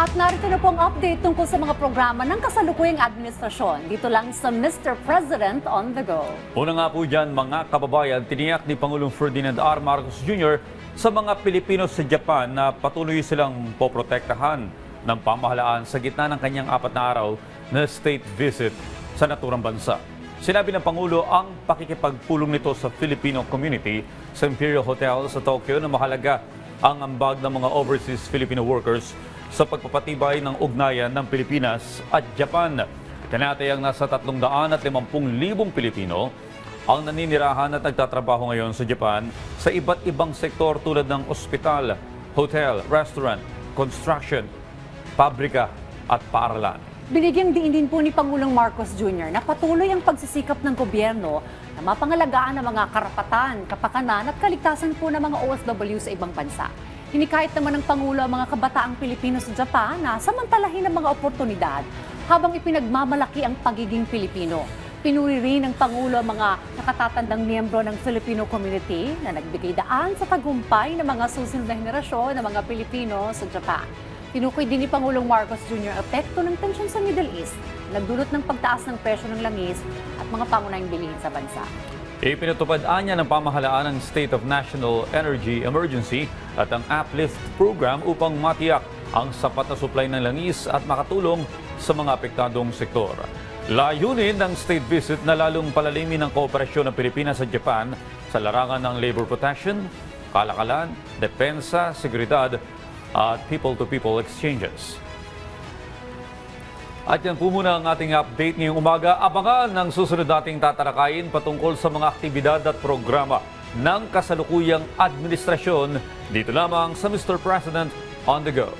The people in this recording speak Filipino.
At narito na po ang update tungkol sa mga programa ng kasalukuyang administrasyon. Dito lang sa Mr. President on the Go. Una nga po dyan, mga kababayan, tiniyak ni Pangulong Ferdinand R. Marcos Jr. sa mga Pilipino sa Japan na patuloy silang poprotektahan ng pamahalaan sa gitna ng kanyang 4 na araw na state visit sa naturang bansa. Sinabi ng Pangulo ang pakikipagpulong nito sa Filipino community sa Imperial Hotel sa Tokyo na mahalaga ang ambag ng mga overseas Filipino workers sa pagpapatibay ng ugnayan ng Pilipinas at Japan. Tinatayang nasa 350,000 Pilipino ang naninirahan at nagtatrabaho ngayon sa Japan sa iba't ibang sektor tulad ng ospital, hotel, restaurant, construction, pabrika at paaralan. Binigyang diin din po ni Pangulong Marcos Jr. na patuloy ang pagsisikap ng gobyerno na mapangalagaan ang mga karapatan, kapakanan at kaligtasan po ng mga OFW sa ibang bansa. Hinikayat naman ng Pangulo ang mga kabataang Pilipino sa Japan na samantalahin ang mga oportunidad habang ipinagmamalaki ang pagiging Pilipino. Pinuri rin ng Pangulo ang mga nakatatandang miyembro ng Filipino community na nagbigay daan sa tagumpay ng mga susunod na henerasyon ng mga Pilipino sa Japan. Tinukoy din ni Pangulong Marcos Jr. ang epekto ng tensyon sa Middle East, nagdulot ng pagtaas ng presyo ng langis at mga pangunahing bilihin sa bansa. Ipinatupad niya ng pamahalaan ang State of National Energy Emergency at ang Uplift Program upang matiyak ang sapat na supply ng langis at makatulong sa mga apektadong sektor. Layunin ng state visit na lalong palalimin ang kooperasyon ng Pilipinas sa Japan sa larangan ng labor protection, kalakalan, depensa, seguridad at people-to-people exchanges. At yan po muna ang ating update ngayong umaga. Abangan ng susunod nating tatalakayin patungkol sa mga aktibidad at programa ng kasalukuyang administrasyon dito lamang sa Mr. President on the Go.